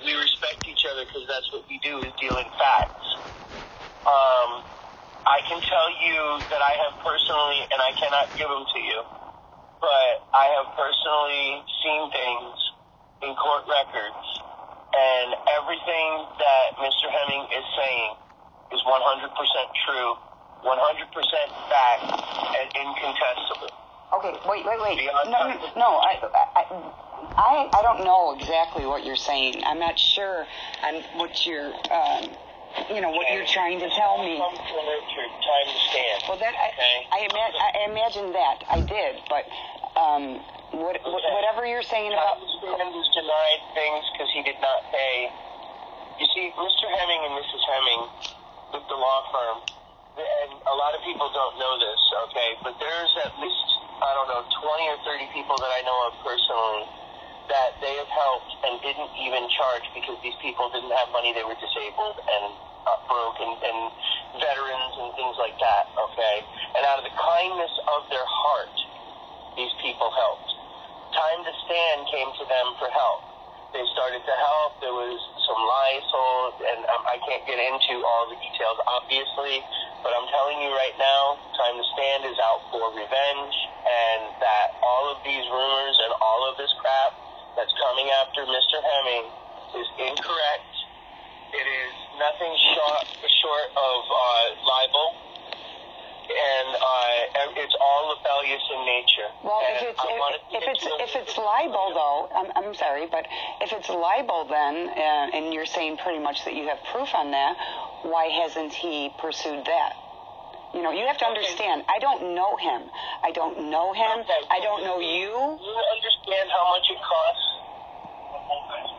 we respect each other because that's what we do, is deal in facts. I can tell you that I have personally, and I cannot give them to you, but I have personally seen things in court records, and everything that Mr. Hemming is saying is 100% true, 100% fact, and incontestable. Okay, wait. No, I don't know exactly what you're saying. I'm not sure on what you're, what you're trying to tell me. Time to stand. Well, that I imagine that I did, but whatever you're saying about. Time was denied things because he did not pay. You see, Mr. Hemming and Mrs. Hemming with the law firm, and a lot of people don't know this, okay, but there's at least, 20 or 30 people that I know of personally that they have helped and didn't even charge because these people didn't have money, they were disabled and broke and veterans and things like that, okay? And out of the kindness of their heart, these people helped. Time to Stand came to them for help. They started to help. There was some lies sold, and I can't get into all the details, obviously, but I'm telling you right now, Time to Stand is out for revenge, and that all of these rumors and all of this crap that's coming after Mr. Hemming is incorrect. It is nothing short of libel, and it's all rebellious in nature. Well, if it's libel, though, I'm sorry, but if it's libel, then, and you're saying pretty much that you have proof on that, why hasn't he pursued that? You have to understand, I don't know him. I don't know him. I don't know you. Do you understand how much it costs?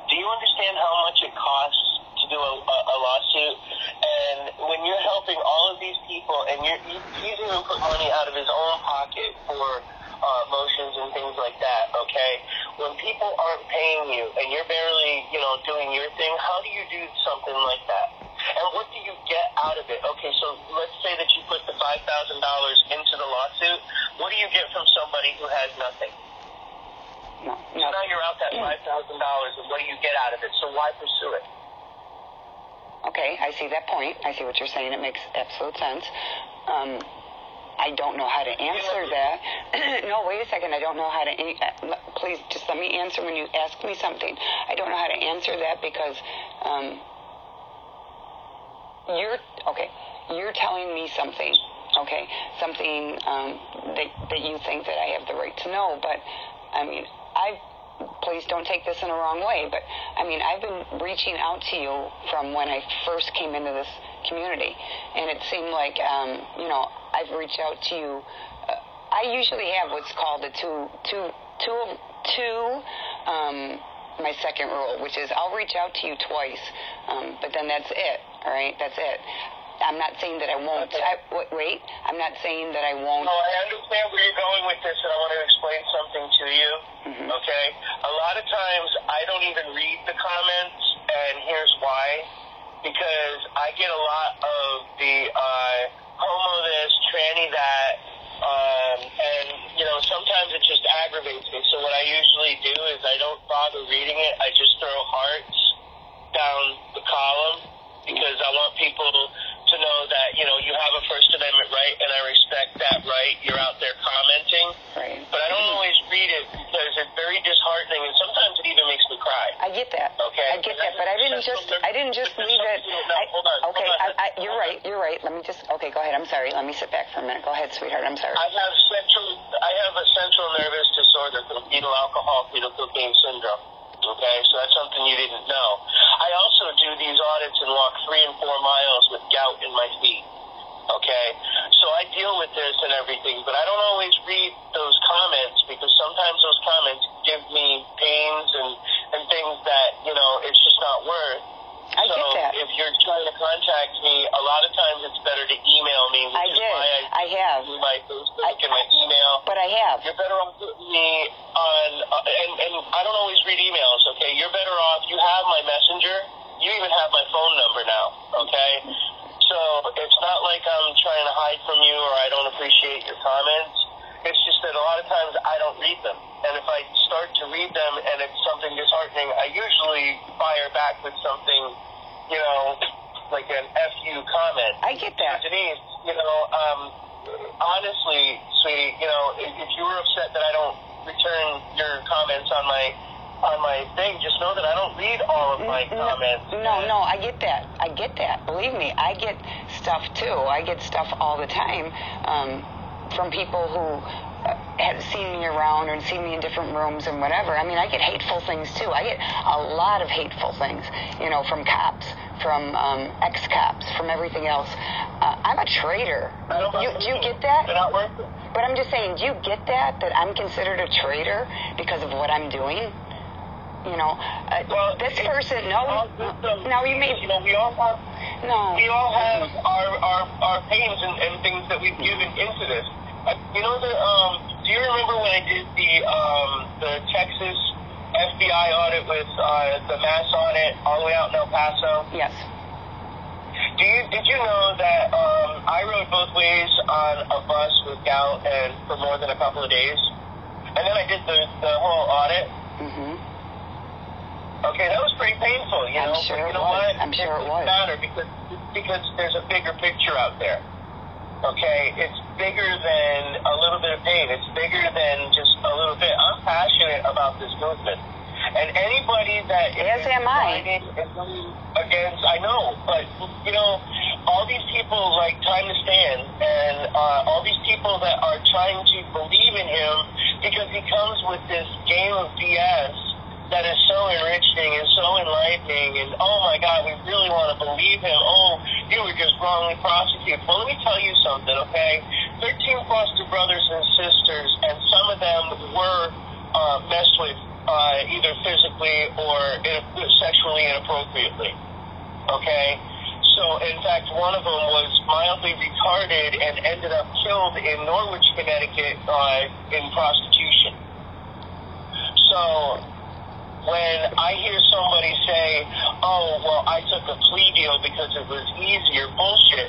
Do you understand how much it costs to do a lawsuit? And when you're helping all of these people, and he's even put money out of his own pocket for motions and things like that, okay? When people aren't paying you and you're barely, doing your thing, how do you do something like that? And what do you get out of it? Okay, so let's say that you put the $5,000 into the lawsuit. What do you get from somebody who has nothing? No. So now you're out that $5,000, and what do you get out of it? So why pursue it? Okay, I see that point. I see what you're saying. It makes absolute sense. I don't know how to answer that. No, wait a second. I don't know how to... Please, just let me answer when you ask me something. I don't know how to answer that because you're telling me something, okay? Something that you think that I have the right to know, but, please don't take this in a wrong way, but, I've been reaching out to you from when I first came into this community, and it seemed like, I've reached out to you. I usually have what's called my second rule, which is I'll reach out to you twice, but then that's it, all right? That's it. I'm not saying that I won't. Wait, I'm not saying that I won't. No, I understand where you're going with this, and I want to explain something to you, okay? A lot of times, I don't even read the comments, and here's why. Because I get a lot of the homo this, tranny that, and, sometimes it just aggravates me. So what I usually do is I don't bother reading it. I just throw hearts down the column because I want people to know that, you have a First Amendment right, and I respect that right. You're out there commenting. Right. But I don't always read it because it's very disheartening, and sometimes it even makes me cry. I get that. Okay. I get that, but I didn't just leave it. Hold on. Okay, you're right. Let me just. Okay, go ahead. I'm sorry. Let me sit back for a minute. Go ahead, sweetheart. I'm sorry. I have a central nervous disorder from fetal alcohol, fetal cocaine syndrome. Okay, so that's something you didn't know. I also do these audits and walk 3 and 4 miles with gout in my feet. Okay, so I deal with this and everything, but I don't always read those comments because sometimes those comments give me pains and things that, it's just not worth. I get that. If you're trying to contact me, a lot of times it's better to email me, which is why I have my Facebook and my email. But I have. You're better off putting me on, and I don't always read emails, okay? You're better off, you have my messenger, you even have my phone number now, okay? So it's not like I'm trying to hide from you or I don't appreciate your comments. It's just that a lot of times I don't read them. And if I start to read read them and it's something disheartening, I usually fire back with something, you know, like an FU comment. I get that. So Denise, you know, honestly, sweetie, you know, if you were upset that I don't return your comments on my thing, just know that I don't read all of my comments. No, I get that. I get that. Believe me, I get stuff too. I get stuff all the time from people who have seen me around and seen me in different rooms and whatever. I mean, I get hateful things too. I get a lot of hateful things, you know, from cops, from ex-cops, from everything else. I'm a traitor. Do you get that? They're not worth it. But I'm just saying, do you get that I'm considered a traitor because of what I'm doing? You know, this person, no, you may... You know, we all have our pains and things that we've given into this. You know, do you remember when I did the Texas FBI audit with the mass audit all the way out in El Paso? Yes. Did you know that I rode both ways on a bus with gout and for more than a couple of days? And then I did the whole audit. Mm-hmm. Okay, that was pretty painful, you know. I'm sure but you know it was. what? I'm sure it was. It matters because there's a bigger picture out there. Okay, it's bigger than a little bit of pain. It's bigger than just a little bit. I'm passionate about this movement. And anybody that is fighting against, I know, but, you know, all these people like Time to Stand and all these people that are trying to believe in him because he comes with this game of BS that is so enriching and so enlightening, and oh my God, we really want to believe him. Oh, you were just wrongly prosecuted. Well, let me tell you something, okay? 13 foster brothers and sisters, and some of them were messed with either physically or sexually inappropriately, okay? So, in fact, one of them was mildly retarded and ended up killed in Norwich, Connecticut in prostitution. So, when I hear somebody say, oh, well, I took a plea deal because it was easier, bullshit.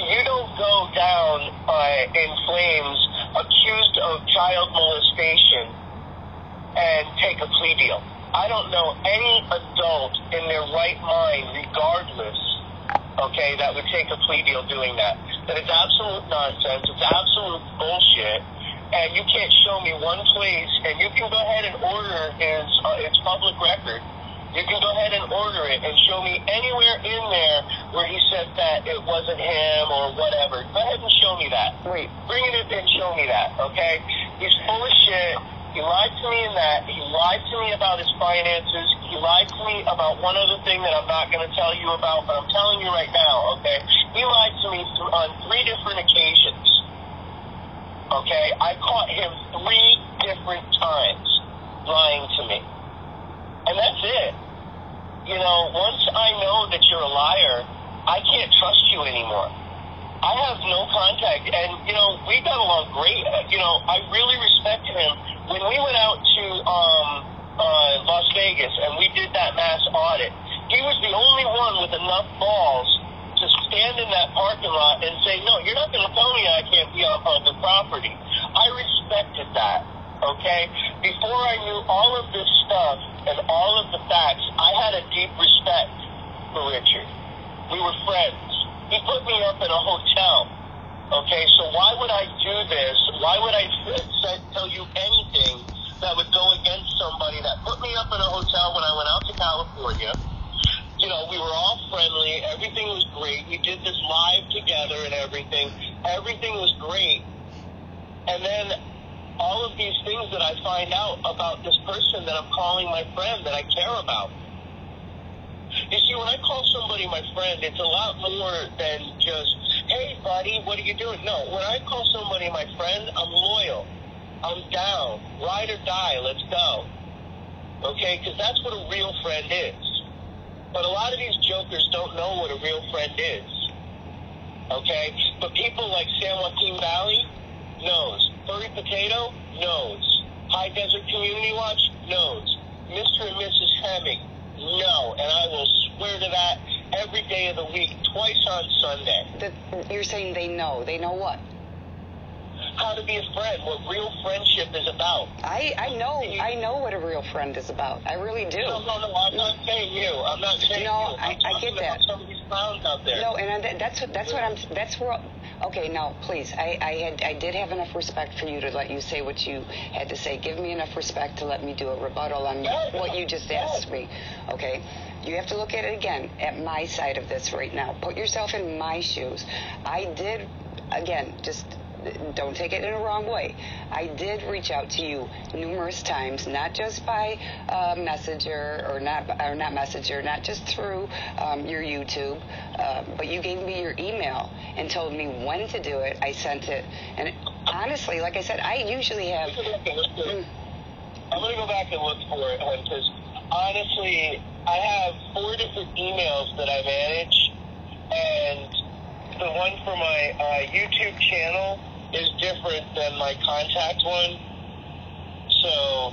You don't go down in flames accused of child molestation and take a plea deal. I don't know any adult in their right mind, regardless, okay, that would take a plea deal doing that. That is absolute nonsense. It's absolute bullshit. And you can't show me one place, and you can go ahead and order its public record. You can go ahead and order it and show me anywhere in there where he said that it wasn't him or whatever. Go ahead and show me that. Wait. Bring it in and show me that, okay? He's full of shit. He lied to me in that. He lied to me about his finances. He lied to me about one other thing that I'm not going to tell you about, but I'm telling you right now, okay? He lied to me on 3 different occasions. Okay, I caught him 3 different times lying to me. And that's it. You know, once I know that you're a liar, I can't trust you anymore. I have no contact. And, you know, we got along great. You know, I really respect him. When we went out to Las Vegas and we did that mass audit, he was the only one with enough balls to stand in that parking lot and say, no, you're not going to tell me I can't be on public property. I respected that, okay? Before I knew all of this stuff and all of the facts, I had a deep respect for Richard. We were friends. He put me up in a hotel, okay? So why would I do this? Why would I tell you anything that would go against somebody that put me up in a hotel when I went out to California? You know, we were all friendly. Everything was great. We did this live together and everything. Everything was great. And then all of these things that I find out about this person that I'm calling my friend that I care about. You see, when I call somebody my friend, it's a lot more than just, hey, buddy, what are you doing? No, when I call somebody my friend, I'm loyal. I'm down. Ride or die. Let's go. Okay? Because that's what a real friend is. But a lot of these jokers don't know what a real friend is. Okay? But people like San Joaquin Valley knows. Furry Potato knows. High Desert Community Watch knows. Mr. and Mrs. Hemming know. And I will swear to that every day of the week, twice on Sunday. You're saying they know. They know what? how to be a friend, what real friendship is about. I know what a real friend is about. I really do. No, I'm not saying you. I'm not saying you. I get that. Some of these clowns out there. No, and that's where. Okay, now please, I did have enough respect for you to let you say what you had to say. Give me enough respect to let me do a rebuttal on what you just asked me. Okay, you have to look at it again at my side of this right now. Put yourself in my shoes. I did, again, just. Don't take it in a wrong way. I did reach out to you numerous times, not just by Messenger or not Messenger, not just through your YouTube, but you gave me your email and told me when to do it. I sent it, and honestly, like I said, I usually have. I'm going to go back and look for it, because honestly, I have 4 different emails that I manage, and the one for my YouTube channel is different than my contact one, so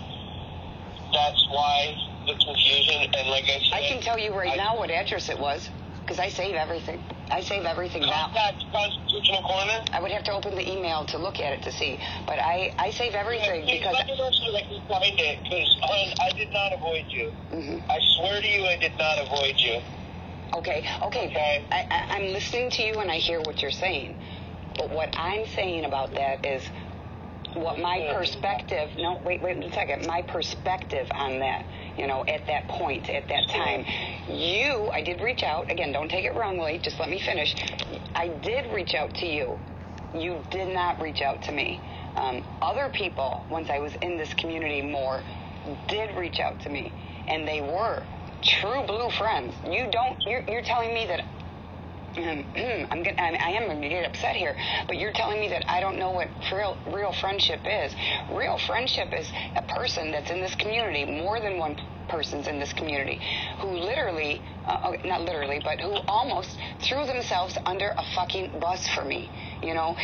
that's why the confusion. And like I said, I can tell you right now what address it was, because I save everything. I save everything now. Contact Constitutional Corner? I would have to open the email to look at it to see, but I save everything because. Let me know so I can find it, because I did not avoid you. Mm-hmm. I swear to you, I did not avoid you. Okay. I'm listening to you and I hear what you're saying. But what I'm saying about that is what my perspective, wait a second, my perspective on that, at that point, at that time. I did reach out, again, don't take it wrongly, just let me finish. I did reach out to you. You did not reach out to me. Other people, once I was in this community more, did reach out to me. And they were true blue friends. You're telling me that I am going to get upset here, but you're telling me that I don't know what real friendship is. Real friendship is a person that's in this community, more than one person's in this community, who literally, not literally, but who almost threw themselves under a fucking bus for me,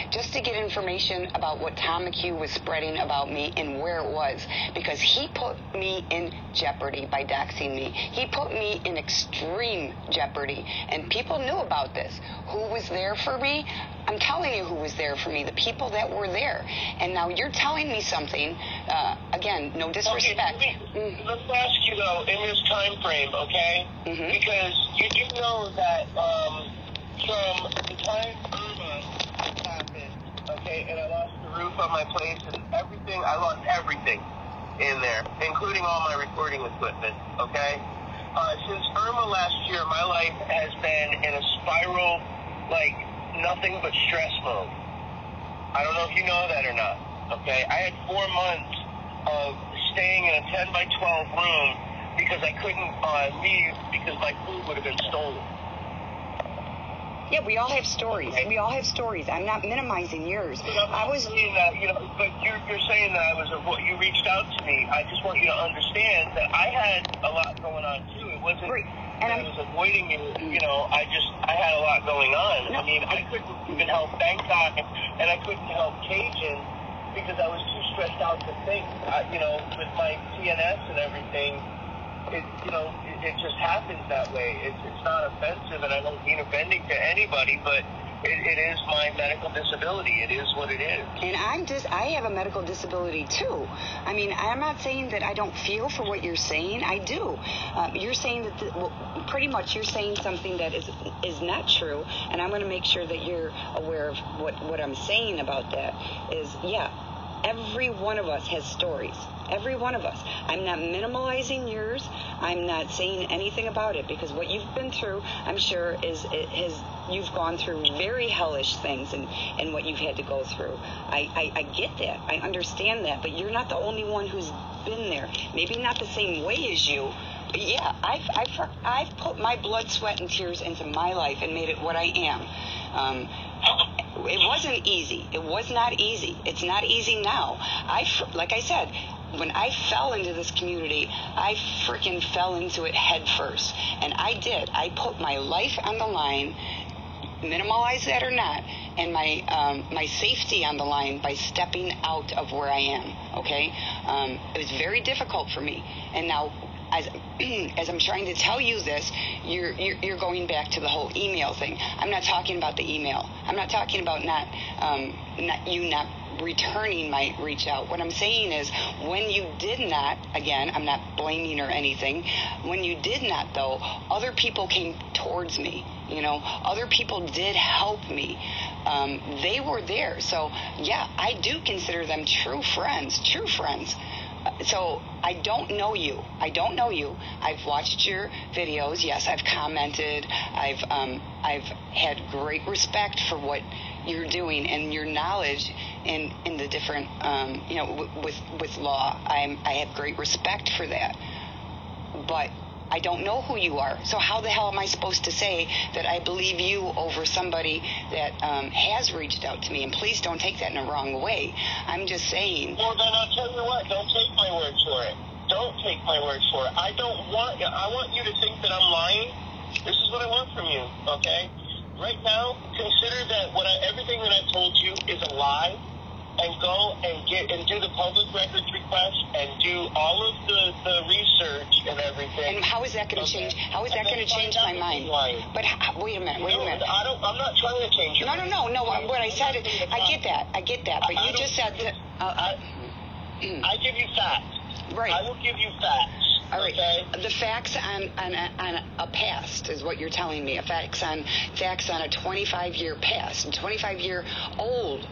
just to get information about what Tom McHugh was spreading about me and where it was, because he put me in jeopardy by doxing me. He put me in extreme jeopardy, and people knew about this. Who was there for me? I'm telling you who was there for me, the people that were there. And now you're telling me something, again, no disrespect. Okay, let's ask you, though, in this time frame, okay? Mm-hmm. Because you do know that from the time Irma happened, okay, and I lost the roof on my place and everything, I lost everything in there, including all my recording equipment, okay? Since Irma last year, my life has been in a spiral, like, nothing but stress mode. I don't know if you know that or not, okay? I had 4 months of staying in a 10 by 12 room because I couldn't leave because my food would have been stolen. Yeah, we all have stories. Okay. We all have stories. I'm not minimizing yours. I was saying that, but you're saying that you reached out to me. I just want you to understand that I had a lot going on too. It wasn't that I was avoiding you. I had a lot going on. No, I mean, I couldn't even help Bangkok, and I couldn't help Cajun because I was too stressed out to think. With my TNS and everything, it just happens that way. It's not offensive, and I don't mean offending to anybody, but it is my medical disability. It is what it is. And I have a medical disability too. I mean, I'm not saying that I don't feel for what you're saying. I do. You're saying that, pretty much you're saying something that is not true, and I'm going to make sure that you're aware of what I'm saying about that is, every one of us has stories. Every one of us. I'm not minimalizing yours. I'm not saying anything about it, because what you've been through, I'm sure, you've gone through very hellish things and what you've had to go through. I get that. I understand that. But you're not the only one who's been there. Maybe not the same way as you. But yeah, I've put my blood, sweat, and tears into my life and made it what I am. It wasn't easy. It was not easy. It's not easy now. Like I said, when I fell into this community, I freaking fell into it head first. And I did. I put my life on the line, minimalize that or not, and my safety on the line by stepping out of where I am, okay? It was very difficult for me. And now, as I'm trying to tell you this, you're going back to the whole email thing. I'm not talking about the email. I'm not talking about not returning my reach out. What I'm saying is, when you did not, again, I'm not blaming or anything, when you did not, though, other people came towards me. Other people did help me. They were there. So, yeah, I do consider them true friends. So I don't know you. I've watched your videos. Yes, I've commented. I've had great respect for what you're doing and your knowledge in the different, with law. I have great respect for that. But I don't know who you are. So how the hell am I supposed to say that I believe you over somebody that has reached out to me? And please don't take that in a wrong way. I'm just saying. Well, then I'll tell you what. Don't take my word for it. Don't take my word for it. I want you to think that I'm lying. This is what I want from you, okay? Right now, consider that everything that I told you is a lie, and go and do the public records request and do all of the research and everything. And how is that going to change? How is that going to change my mind? But wait a minute. I'm not trying to change your mind. No. What I said, I get that. But you just said that. I give you facts. Right. I will give you facts. All right. Okay? The facts on a past is what you're telling me. Facts on a 25-year past, 25-year-old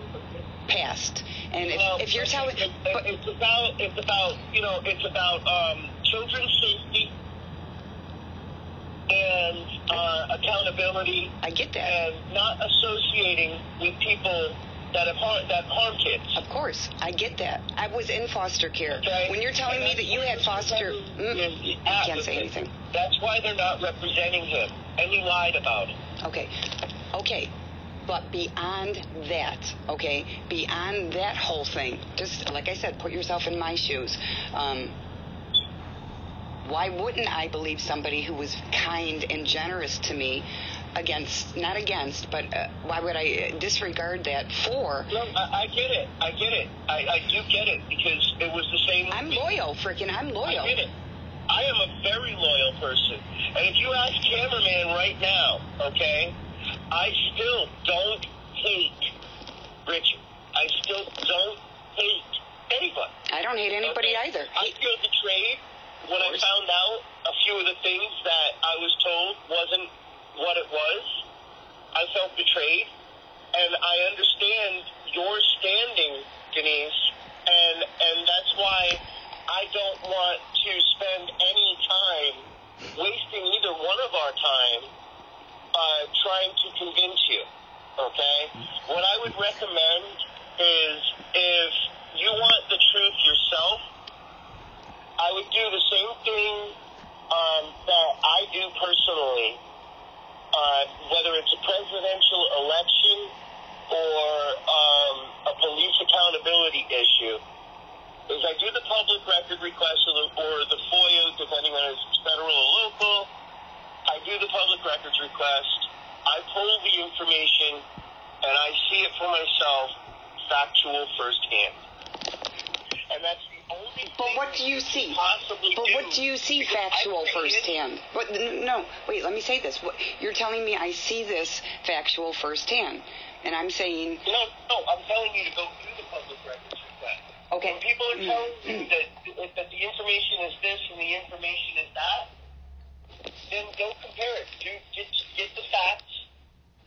past. And if you're telling, it's about children's safety and accountability. I get that. And not associating with people that harm kids. Of course, I get that. I was in foster care. Okay. When you're telling me that you had foster, I can't say anything. That's why they're not representing him, and he lied about it. Okay. But beyond that, beyond that whole thing, just like I said, put yourself in my shoes. Why wouldn't I believe somebody who was kind and generous to me why would I disregard that for? No, I get it. I do get it, because it was the same. I'm loyal. I get it. I am a very loyal person. And if you ask Cameraman right now, okay, I still don't hate Richard. I still don't hate anybody. I don't hate anybody either. I feel betrayed when I found out a few of the things that I was told wasn't what it was. I felt betrayed, and I understand your standing, Denise, and that's why I don't want to spend any time wasting either one of our time trying to convince you, okay? What I would recommend is, if you want the truth yourself, I would do the same thing that I do personally, whether it's a presidential election or a police accountability issue, is I do the public record request or the FOIA, depending on if it's federal or local. I do the public records request. I pull the information, and I see it for myself, factual firsthand. And that's the only thing. But what do you see? What do you see factual firsthand? No, wait, let me say this. You're telling me I see this factual firsthand, and I'm saying... No, I'm telling you to go through the public records request. Okay. When people are telling you that the information is this and the information is that, then don't compare it. Get the facts,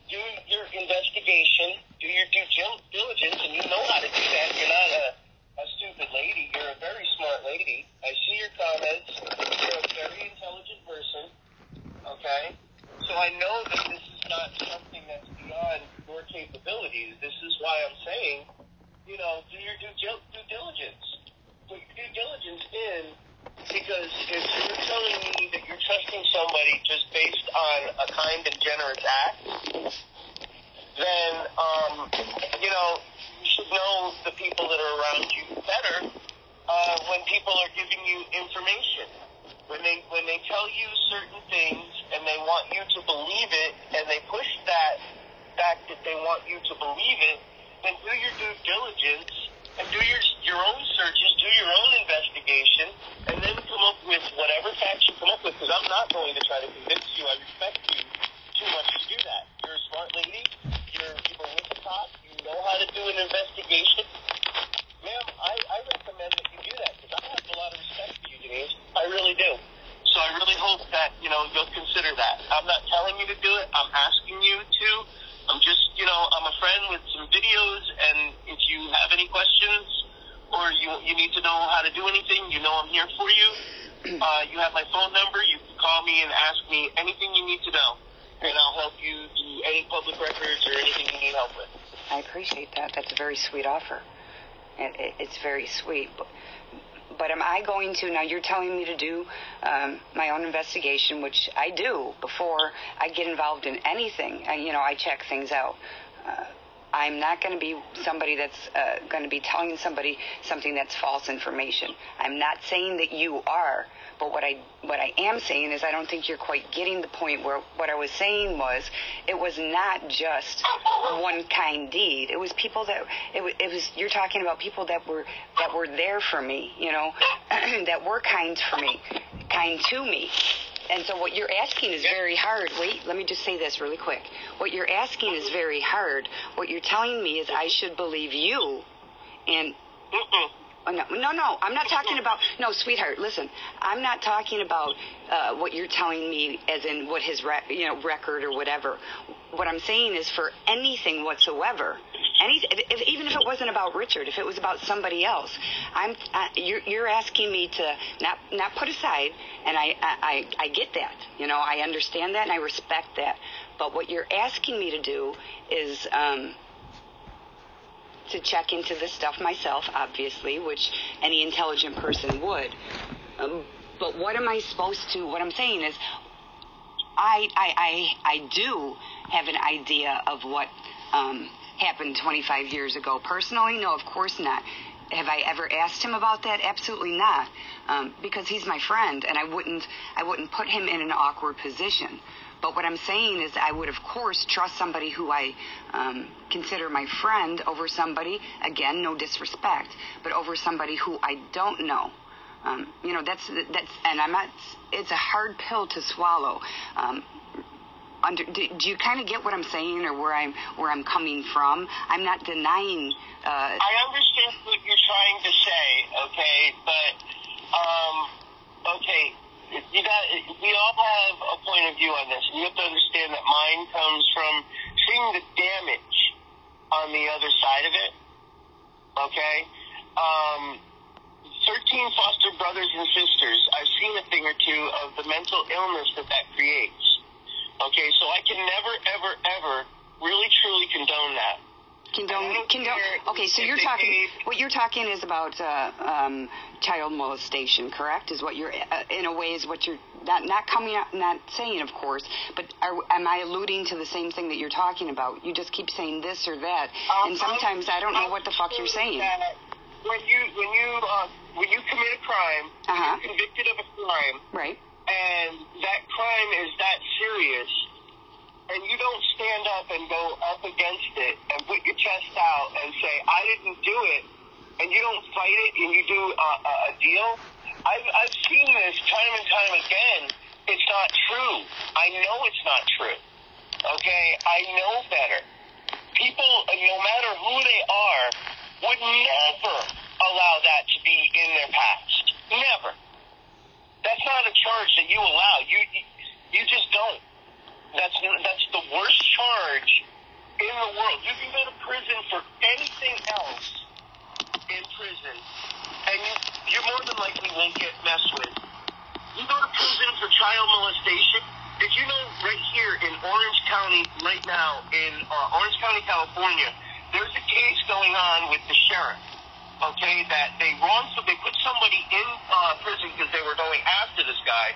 do your investigation, do your due diligence, and you know how to do that. You're not a stupid lady. You're a very smart lady. I see your comments. You're a very intelligent person. Okay? So I know that this is not something that's beyond your capabilities. This is why I'm saying, do your due diligence. Put your due diligence in, because if you're telling me that you're trusting somebody just based on a kind and generous act, then, you should know the people that are around you better when people are giving you information. When they tell you certain things and they want you to believe it, and they push that fact that they want you to believe it, then do your due diligence and do your own searches, do your own investigation, and then come up with whatever facts you come up with, because I'm not going to try to convince you. I respect you too much to do that. You're a smart lady. You're with the top. You know how to do an investigation. some videos, and if you have any questions or you need to know how to do anything, you know I'm here for you. You have my phone number. You can call me and ask me anything you need to know, and I'll help you do any public records or anything you need help with. I appreciate that. That's a very sweet offer. It's very sweet. But am I going to, now you're telling me to do my own investigation, which I do before I get involved in anything. I check things out. I'm not going to be somebody that's going to be telling somebody something that's false information. I'm not saying that you are, but what I am saying is I don't think you're quite getting the point where what I was saying was it was not just one kind deed. It was people that it was you're talking about people that were there for me, that were kind to me. And so what you're asking is very hard. Wait, let me just say this really quick. What you're asking is very hard. What you're telling me is I should believe you. And no, I'm not talking about, no, sweetheart, listen. I'm not talking about what you're telling me as in what his record or whatever. What I'm saying is for anything whatsoever, even if it wasn't about Richard, if it was about somebody else, you're asking me to not put aside, and I get that, I understand that and I respect that. But what you're asking me to do is to check into this stuff myself, obviously, which any intelligent person would. But what am I supposed to? What I'm saying is, I do have an idea of what happened 25 years ago. Personally, no, of course not. Have I ever asked him about that? Absolutely not, because he's my friend, and I wouldn't put him in an awkward position. But what I'm saying is I would, of course, trust somebody who I consider my friend over somebody, again, no disrespect, but over somebody who I don't know. That's, and I'm not, it's a hard pill to swallow. Do you kind of get what I'm saying, or where I'm coming from? I'm not denying. I understand what you're trying to say, okay, but okay, we all have a point of view on this, and you have to understand that mine comes from seeing the damage on the other side of it. Okay, 13 foster brothers and sisters. I've seen a thing or two of the mental illness that creates. Okay, so I can never, ever, ever really truly condone that. Condone. Okay, so what you're talking is about child molestation, correct? Is what you're, in a way, is what you're not coming up, not saying, of course, but am I alluding to the same thing that you're talking about? You just keep saying this or that, and sometimes I don't know what the fuck you're saying. When you commit a crime, you're convicted of a crime, right? And that crime is that serious, and you don't stand up and go up against it and put your chest out and say, I didn't do it, and you don't fight it and you do a deal. I've seen this time and time again. It's not true. I know it's not true. Okay? I know better. People, no matter who they are, would never allow that to be in their past. Never. That's not a charge that you allow. You just don't. That's the worst charge in the world. You can go to prison for anything else in prison, and you more than likely won't get messed with. You go to prison for child molestation. Did you know right here in Orange County right now, in Orange County, California, there's a case going on with the sheriff, okay, that they put somebody in prison because they were going after this guy,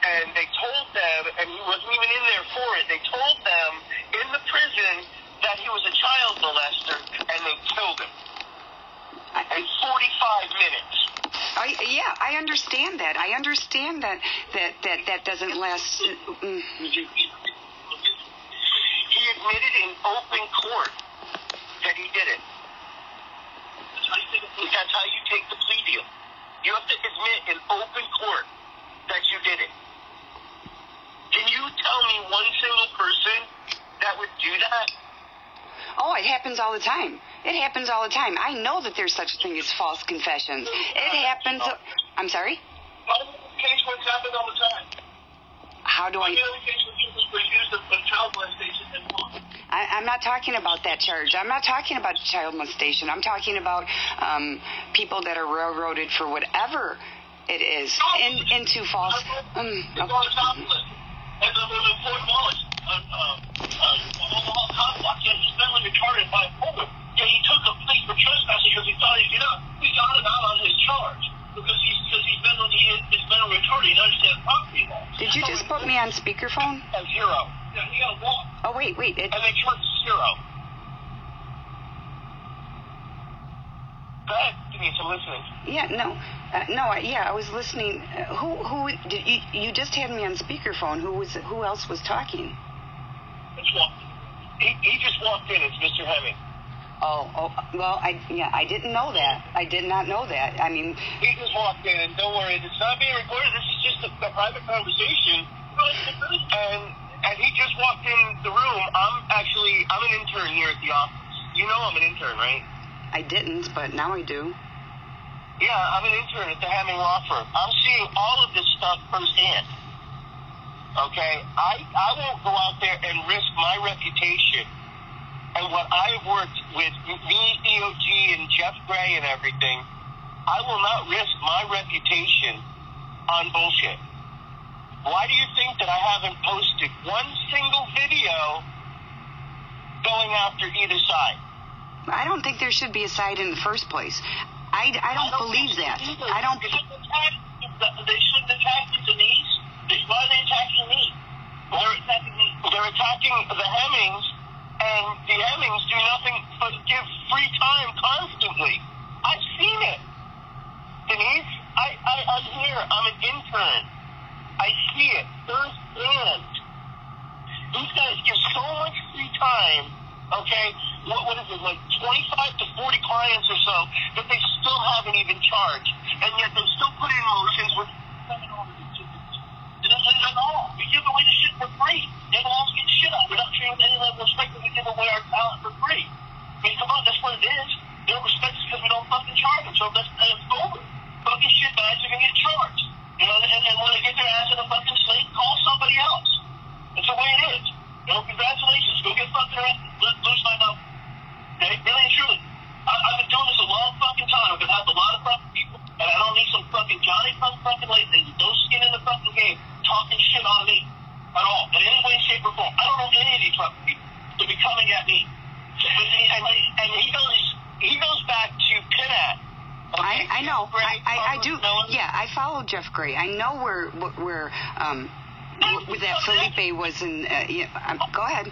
and they told them, and he wasn't even in there for it, they told them in the prison that he was a child molester, and they killed him in 45 minutes. I understand that. I understand that doesn't last. He admitted in open court that he did it. That's how you take the plea deal. You have to admit in open court that you did it. Can you tell me one single person that would do that? Oh, it happens all the time. It happens all the time. I know that there's such a thing as false confessions. It happens. I'm sorry? Case what's happened all the time. How do I... The other case was accused of child molestation and law. I'm not talking about that charge. I'm not talking about child molestation. I'm talking about people that are railroaded for whatever it is into false. It's on the top list. And the Fort Wallace, Omaha complex, he's mentally retarded by bipolar. Yeah, he took a plea for trespassing because he thought he'd get out. We got him out on his charge because he's mentally retarded. He doesn't understand property law. Did you just put me on speakerphone? A zero. Yeah, he got a walk. Oh, wait. And they charged zero. Go ahead, Denise, I'm listening. Yeah, I was listening. Who did you just had me on speakerphone? Who else was talking? He just walked in. It's Mr. Hemming. Oh, well, I didn't know that. I did not know that. I mean, he just walked in, and don't worry, it's not being recorded. This is just a private conversation. And he just walked in the room. I'm an intern here at the office. You know I'm an intern, right? I didn't, but now I do. Yeah, I'm an intern at the Hemming Law Firm. I'm seeing all of this stuff firsthand. Okay? I won't go out there and risk my reputation and what I've worked with me, EOG, and Jeff Gray and everything. I will not risk my reputation on bullshit. Why do you think that I haven't posted one single video going after either side? I don't think there should be a side in the first place. I don't believe that. I don't. They shouldn't attack Denise. Why are they attacking me? They're attacking the Hemmings, and the Hemmings do nothing but give free time constantly. I've seen it. Denise, I'm here. I'm an intern. I see it firsthand. These guys give so much free time, okay? What is it, like 25 to 40 clients or so, that they still haven't even charged, and yet they still put in motions with at all. We give away the shit for free. They don't all get shit out. We're not treating any level of respect when we give away our talent for free. I mean, come on, that's what it is. They don't respect us because we don't fucking charge them, so that's over. Fucking shitbags are going to get charged. You know, and when they get their ass in a fucking slate, call somebody else. That's the way it is. You know, congratulations. Go get fucking lose my number. Okay? Really and truly. I've been doing this a long fucking time. I've been having a lot of fucking people, and I don't need some fucking Johnny fucking late things. No skin in the fucking game talking shit on me at all. In any way, shape, or form. I don't know any of these fucking people to be coming at me. And he goes back to Pinat. Okay? I know. I do. Yeah, I follow Jeff Gray. I know where that Felipe was in. Go ahead.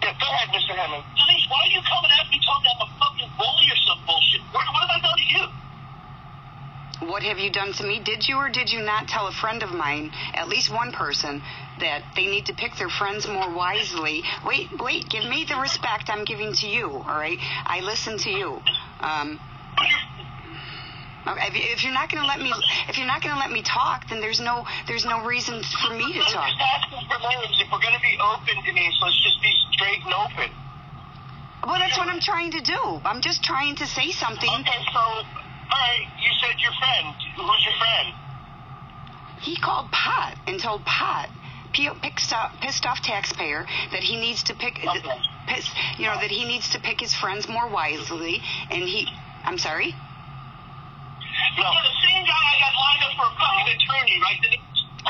Yeah, go ahead, Mr. Hemming. Denise, why are you coming at me talking about a fucking bully or some bullshit? What have I done to you? What have you done to me? Did you or did you not tell a friend of mine, at least one person, that they need to pick their friends more wisely? Wait, give me the respect I'm giving to you, all right? I listen to you. If you're not going to let me talk, then there's no reason for me to talk. Just asking for names. If we're going to be open, Denise, let's just be straight and open. Well, that's what I'm trying to do. I'm just trying to say something. Okay, so, all right, you said your friend. Who's your friend? He called Pot and told Pot, pissed off taxpayer, that he needs to pick, that he needs to pick his friends more wisely. And I'm sorry. No. You're the same guy I got lined up for a fucking attorney, right? The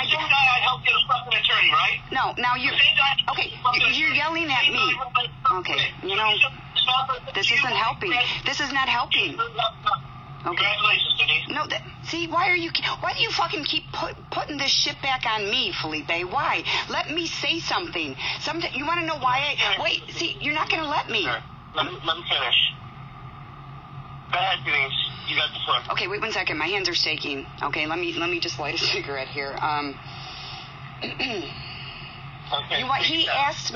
same guy I helped get a fucking attorney, right? No, now you're yelling at me. Okay, you know, this isn't helping. This is not helping. Okay. Congratulations, Denise. No, why do you fucking keep putting this shit back on me, Felipe? Why? Let me say something. You want to know why you're not going to let me. Sure. Let me finish. Go ahead, Denise. You got the floor. Okay, wait 1 second. My hands are shaking. Okay, let me just light a cigarette here. Okay. You asked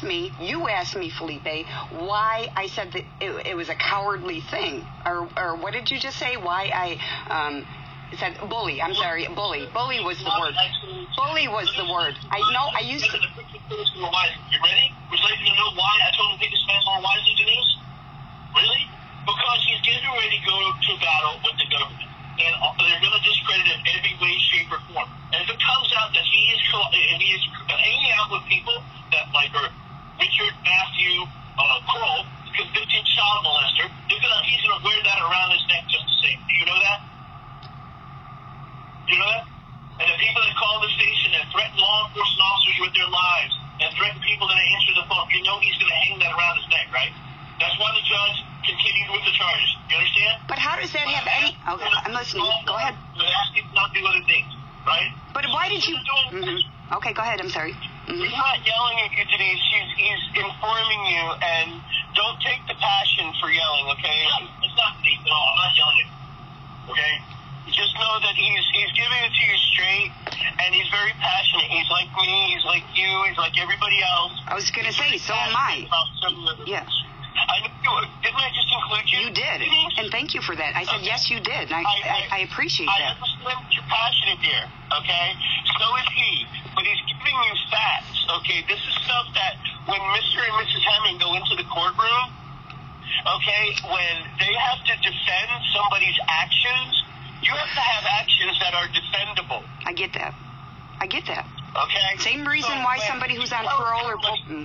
me, Felipe, why I said that it was a cowardly thing, or what did you just say? Why I said bully? I'm sorry, bully. Bully was the word. Bully was the word. I know. I used to. You ready? Would you like to know why I told him to pick his fans more wisely, Denise? Really? Because he's getting ready to go to battle with the government. And they're going to discredit him every way, shape, or form. And if it comes out that he is hanging out with people that, like Okay, I'm listening. Go ahead. They ask you not to do other things, right? But why did you... Okay, go ahead. I'm sorry. He's not yelling at you, Denise. He's informing you, and don't take the passion for yelling, okay? It's not me. No, I'm not yelling at you, okay? Just know that he's giving it to you straight, and he's very passionate. He's like me. He's like you. He's like everybody else. I was going to say, so am I. Yeah. I know. Didn't I just include you? You did, and thank you for that. I said, yes, you did, and I appreciate that. I understand that you're passionate here, okay? So is he, but he's giving you facts, okay? This is stuff that when Mr. and Mrs. Hemming go into the courtroom, okay, when they have to defend somebody's actions, you have to have actions that are defendable. I get that. Okay? Same reason why somebody who's on parole or...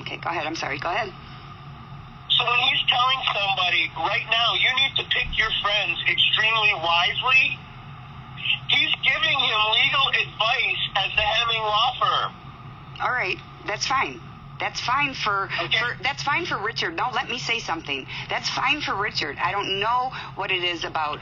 Okay, go ahead. I'm sorry. Go ahead. So when he's telling somebody, right now, you need to pick your friends extremely wisely, he's giving him legal advice as the Hemming law firm. All right. That's fine. That's fine that's fine for Richard. No, let me say something. That's fine for Richard. I don't know what it is about...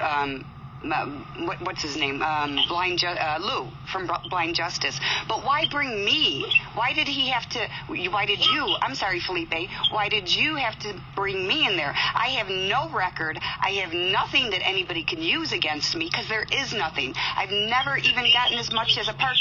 what's his name? Lou from Blind Justice. But why bring me? Why did he have to? Why did you? I'm sorry, Felipe. Why did you have to bring me in there? I have no record. I have nothing that anybody can use against me because there is nothing. I've never even gotten as much as a park.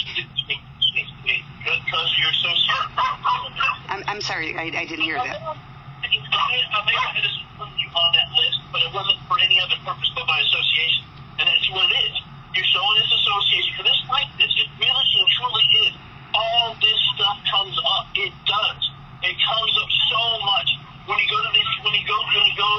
Because you're so sorry. I'm sorry. I didn't hear that. I may have put you on that list, but it wasn't for any other purpose but my association. And that's what it is. You're showing this association, because it's like this. It really and truly is. All this stuff comes up. It does. It comes up so much. When you go to this, when you go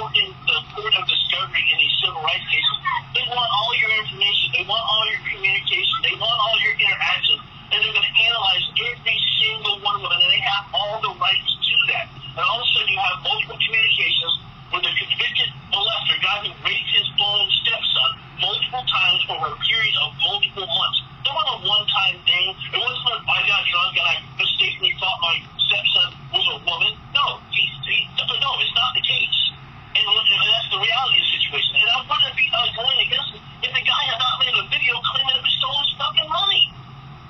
in the court of discovery in these civil rights cases, they want all your information. They want all your communication. They want all your interactions. And they're going to analyze every single one of them, and they have all the rights to that. And all of a sudden you have multiple communications with a convicted molester, a guy who raped his own stepson multiple times over a period of multiple months. It wasn't a one-time thing. It wasn't like I got drunk and I mistakenly thought my stepson was a woman. No, no, it's not the case. And that's the reality of the situation. And I wouldn't be going against him if the guy had not made a video claiming that we stole his fucking money.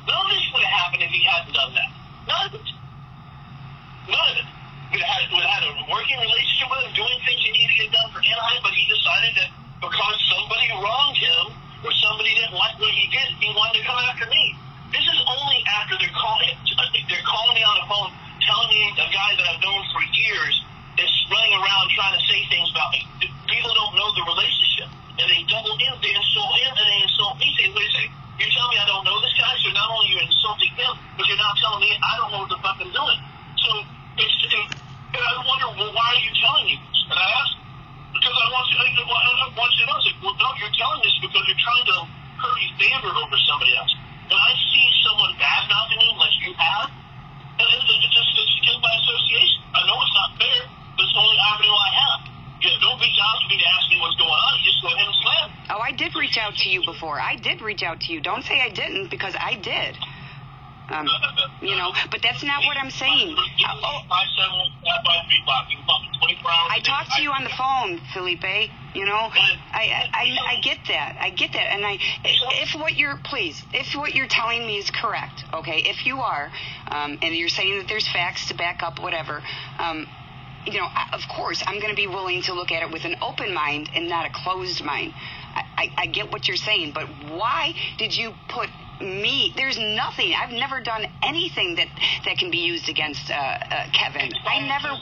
None of this would have happened if he hadn't done that. None of it. None of it. We would have had a working relationship with him, doing things he needed to get done for Anaheim, but he decided that because somebody wronged him or somebody didn't like what he did, he wanted to come after me. This is only after they're calling me on the phone, telling me a guy that I've known for years is running around trying to say things about me. People don't know the relationship, and they double in, they insult him, and they insult me. Say, wait a second, you're telling me I don't know this guy? So not only you're insulting him, but you're not telling me I don't know what the fuck I'm doing. So and I wonder, well, why are you telling me this? And I asked, because I want you to know. I said, well, no, you're telling this because you're trying to curry favor over somebody else. When I see someone bad-mouthing me like you have, it's killed by association. I know it's not fair, but it's the only avenue I have. Don't reach out to me to ask me what's going on. You just go ahead and slam. Oh, I did reach out to you before. I did reach out to you. Don't say I didn't, because I did. But that's not what I'm saying. I talked to you on the phone, Felipe. I get that. And if what you're telling me is correct, okay, if you are, and you're saying that there's facts to back up whatever, of course, I'm going to be willing to look at it with an open mind and not a closed mind. I get what you're saying, but why did you put me? There's nothing. I've never done anything that can be used against Kevin. I never.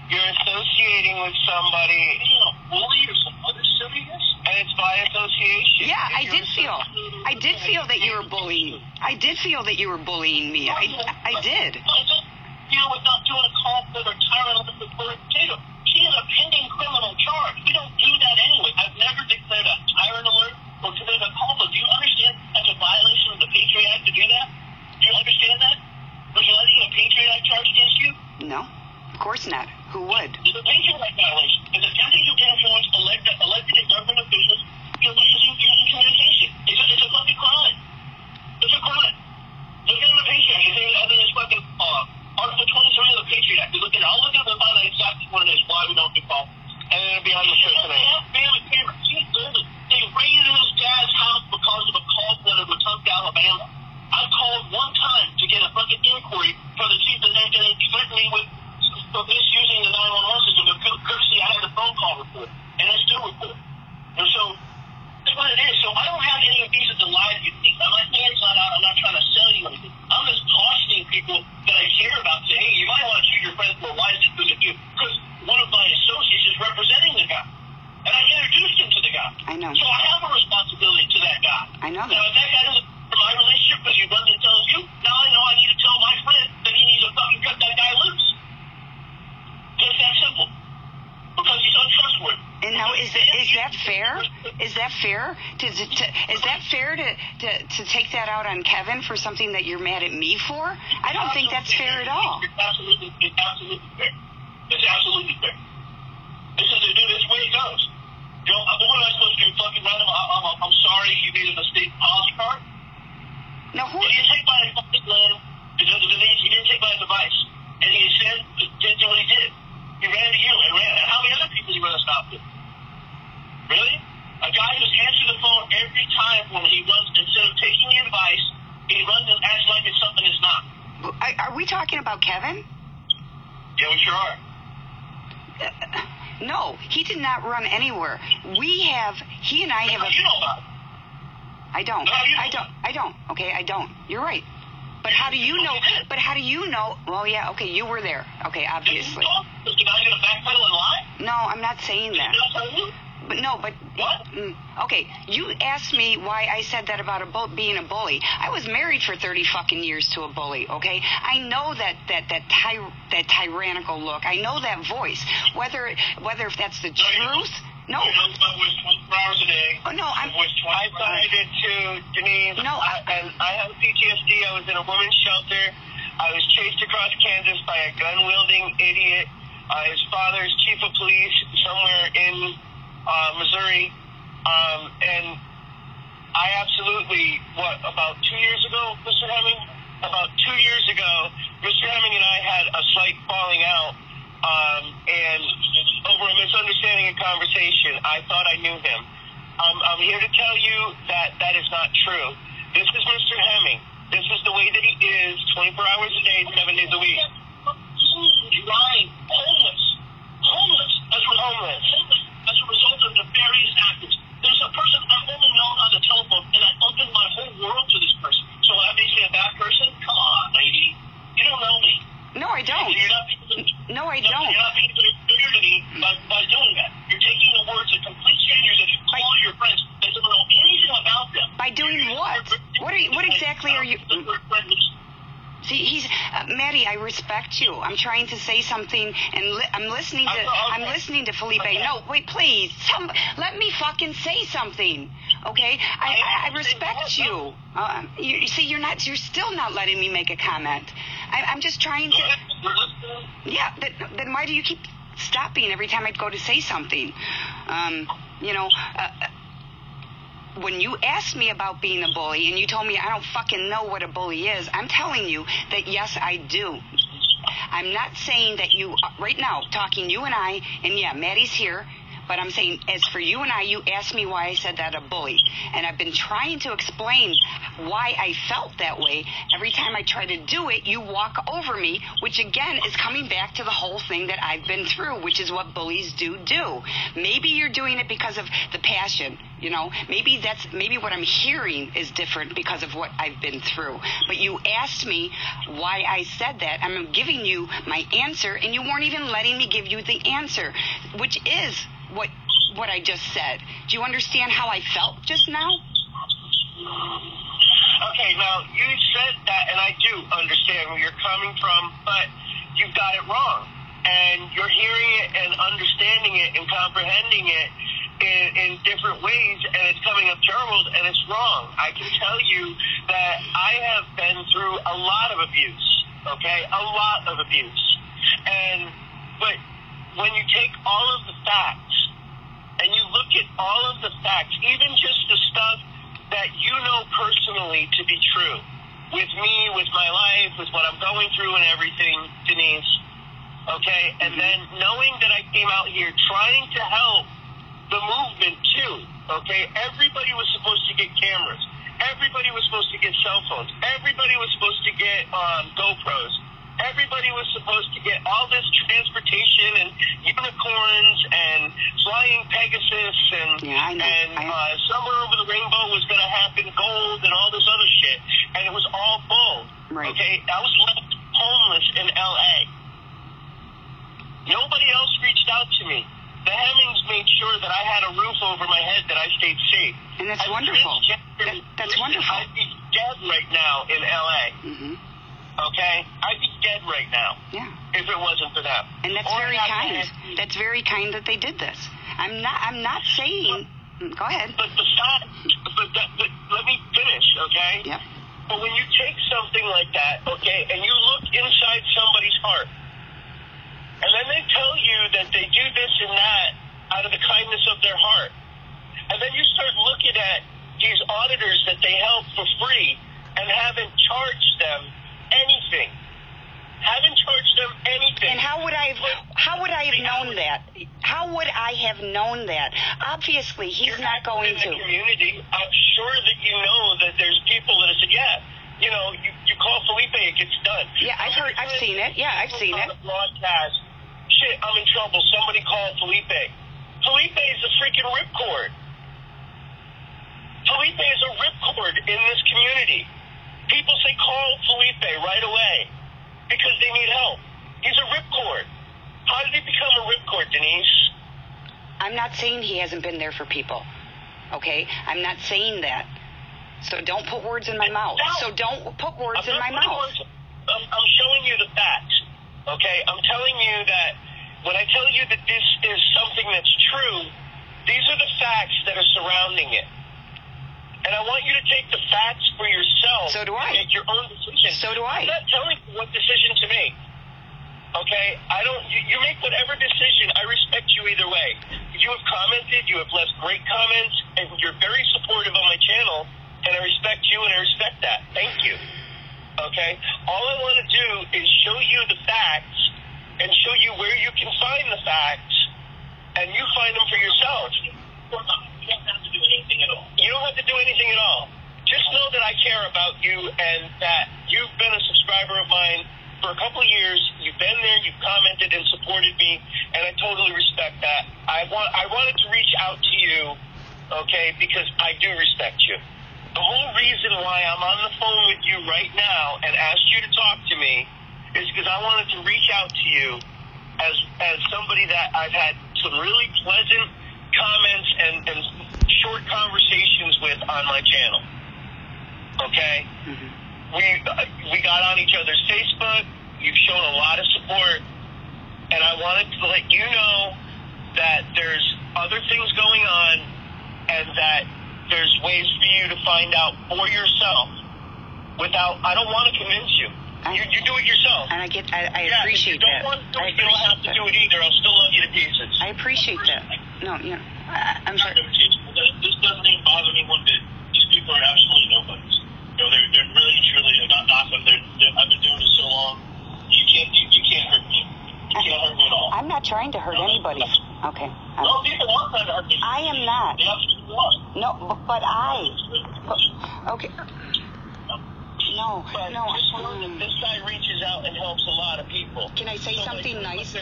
You're associating with somebody, bully or some other silliness, and it's by association. Yeah, I did feel that you were bullying. I did feel that you were bullying me. I did. With not doing a call for their tyrant with the potato. She is a pending criminal charge. We don't do that anyway. I've never declared a tyrant alert or committed a call. Do you understand that's a violation of the Patriot Act to do that? Do you understand that? Was there a Patriot Act charge against you? No, of course not. Who would? It's a Patriot Act violation. It's attempting to influence elected and government officials using communication. It's a fucking crime. It's a crime. Look at the Patriot Act. Anything other than fucking Article 23 of the Patriot Act. Look at it. I'll look at it and find out exactly what it is, why we don't do calls. And it'll be on the show today. She's know that. Now, if that guy doesn't my relationship with you doesn't tell you, now I know I need to tell my friend that he needs to fucking cut that guy loose. Just that simple. Because he's untrustworthy. And now, is that fair? Is that fair? Is that fair to take that out on Kevin for something that you're mad at me for? I don't think that's fair at all. It's absolutely fair. It's absolutely fair. This is this way it goes. You know, what am I supposed to do? Fucking write him? I'm sorry, you made a mistake. Policy card. No, who? He didn't take my advice, man. He didn't take my advice, and he said did what he did. He ran to you, and how many other people he run a stop with? Really? A guy who's answered the phone every time when he runs, instead of taking the advice, he runs and acts like it's something it's not. Are we talking about Kevin? Yeah, we sure are. No, he did not run anywhere. He and I have you know about it. I don't. Okay, I don't. You're right. But how do you know? But how do you know? Well, yeah, okay, you were there. Okay, obviously. Is the guy going to backpedal and lie? No, I'm not saying that. But what? Okay, you asked me why I said that about being a bully. I was married for 30 fucking years to a bully, okay? I know that tyrannical look. I know that voice. Whether if that's the truth. No. You know, I was 24 hours a day. Oh, no, I thought I did too, Denise. No. And I have PTSD. I was in a women's shelter. I was chased across Kansas by a gun-wielding idiot. His father's chief of police somewhere in Missouri. And I absolutely, about 2 years ago, Mr. Hemming? About 2 years ago, Mr. Hemming and I had a slight falling out. And over a misunderstanding and conversation, I thought I knew him. I'm here to tell you that is not true. This is Mr. Hemming. This is the way that he is, 24 hours a day, 7 days a week. Lying, homeless as a result of nefarious actions. There's a person I've only known on the telephone, and I opened my whole world to this person. So that makes me a bad person? Come on, lady. You don't know me. No, I don't. No, I don't. You're not being clear to me by doing that. You're taking the words of complete strangers that you call your friends that don't know anything about them. By doing what? What exactly are you? See, Maddie, I respect you. I'm trying to say something, and I'm listening to Felipe. Okay. No, wait, please. Let me fucking say something. Okay? I respect you. You see, you're still not letting me make a comment. I'm just trying to. Yeah. Then why do you keep stopping every time I go to say something? When you asked me about being a bully and you told me I don't fucking know what a bully is, I'm telling you that yes, I do. I'm not saying that you, right now, talking you and I, and yeah, Maddie's here, but I'm saying as for you and I, you asked me why I said that a bully. And I've been trying to explain why I felt that way. Every time I try to do it, you walk over me, which again is coming back to the whole thing that I've been through, which is what bullies do. Maybe you're doing it because of the passion. You know, maybe what I'm hearing is different because of what I've been through. But you asked me why I said that. I'm giving you my answer, and you weren't even letting me give you the answer, which is what I just said. Do you understand how I felt just now? Okay, now you said that, and I do understand where you're coming from, but you've got it wrong. And you're hearing it and understanding it and comprehending it in different ways, and it's coming up jumbled, and it's wrong. I can tell you that I have been through a lot of abuse, okay? A lot of abuse. But when you take all of the facts, and you look at all of the facts, even just the stuff that you know personally to be true, with me, with my life, with what I'm going through and everything, Denise, okay? And then knowing that I came out here trying to help the movement too, okay? Everybody was supposed to get cameras. Everybody was supposed to get cell phones. Everybody was supposed to get GoPros. Everybody was supposed to get all this transportation and unicorns and flying Pegasus and somewhere over the rainbow was going to happen gold and all this other shit. And it was all bull. Right. Okay? I was left homeless in L.A. Nobody else reached out to me. The Hemmings made sure that I had a roof over my head, that I stayed safe. And that's wonderful. That's that's very kind. That's very kind that they did this. I'm not saying. Go ahead. But the fact. But let me finish, okay? Yep. But when you take something like that, okay, and you look inside somebody's heart, and then they tell you that they do this and that out of the kindness of their heart, and then you start looking at these auditors that they help for free and haven't charged them anything. And how would I have known that? How would I have known that? Obviously, he's not going to. In the community, I'm sure that you know that there's people that have said, yeah, you call Felipe, it gets done. Yeah, I've seen it. Yeah, I've seen it. On the broadcast, shit, I'm in trouble. Somebody call Felipe. Felipe is a freaking ripcord. Felipe is a ripcord in this community. People say call Felipe right away because they need help. He's a ripcord. How did he become a ripcord, Denise? I'm not saying he hasn't been there for people. Okay? I'm not saying that. So don't put words in my mouth. So don't put words in my mouth. I'm showing you the facts. Okay? I'm telling you that when I tell you that this is something that's true, these are the facts that are surrounding it. And I want you to take the facts for yourself. So do I. And make your own decision. So do I. I'm not telling you what decision to make. Okay? You make whatever decision. I respect you either way. You have commented. You have left great comments. And you're very supportive on my channel. And I respect you and I respect that. Thank you. Okay? All I want to do is show you the facts and show you where you can find the facts. And you find them for yourself. You don't have to do anything at all. You don't have to do anything at all. Just know that I care about you and that you've been a subscriber of mine for a couple of years. You've been there, you've commented and supported me, and I totally respect that. I wanted to reach out to you, okay, because I do respect you. The whole reason why I'm on the phone with you right now and asked you to talk to me is because I wanted to reach out to you as somebody that I've had some really pleasant comments and short conversations with on my channel. Okay? Mm-hmm. We got on each other's Facebook. You've shown a lot of support. And I wanted to let you know that there's other things going on and that there's ways for you to find out for yourself without, I don't want to convince you. You do it yourself. And I appreciate that. You don't have to do it either. I'll still love you to pieces. I appreciate that. No, I'm sorry. This doesn't even bother me one bit. These people are absolutely nobodies. They're really and truly not knocking. I've been doing this so long. You can't hurt me. You can't hurt me at all. I'm not trying to hurt anybody. Okay. No, people are trying to hurt me. I am not. They absolutely are. No, but okay. No. Just know that this guy reaches out and helps a lot of people. Can I say something nice?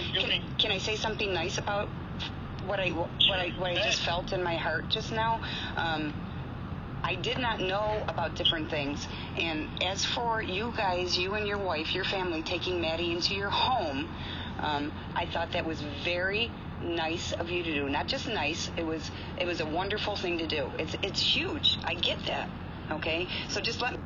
Can I say something nice about what I just felt in my heart just now? I did not know about different things. And as for you guys, you and your wife, your family, taking Maddie into your home, I thought that was very nice of you to do. Not just nice, it was a wonderful thing to do. It's huge. I get that. Okay? So just let me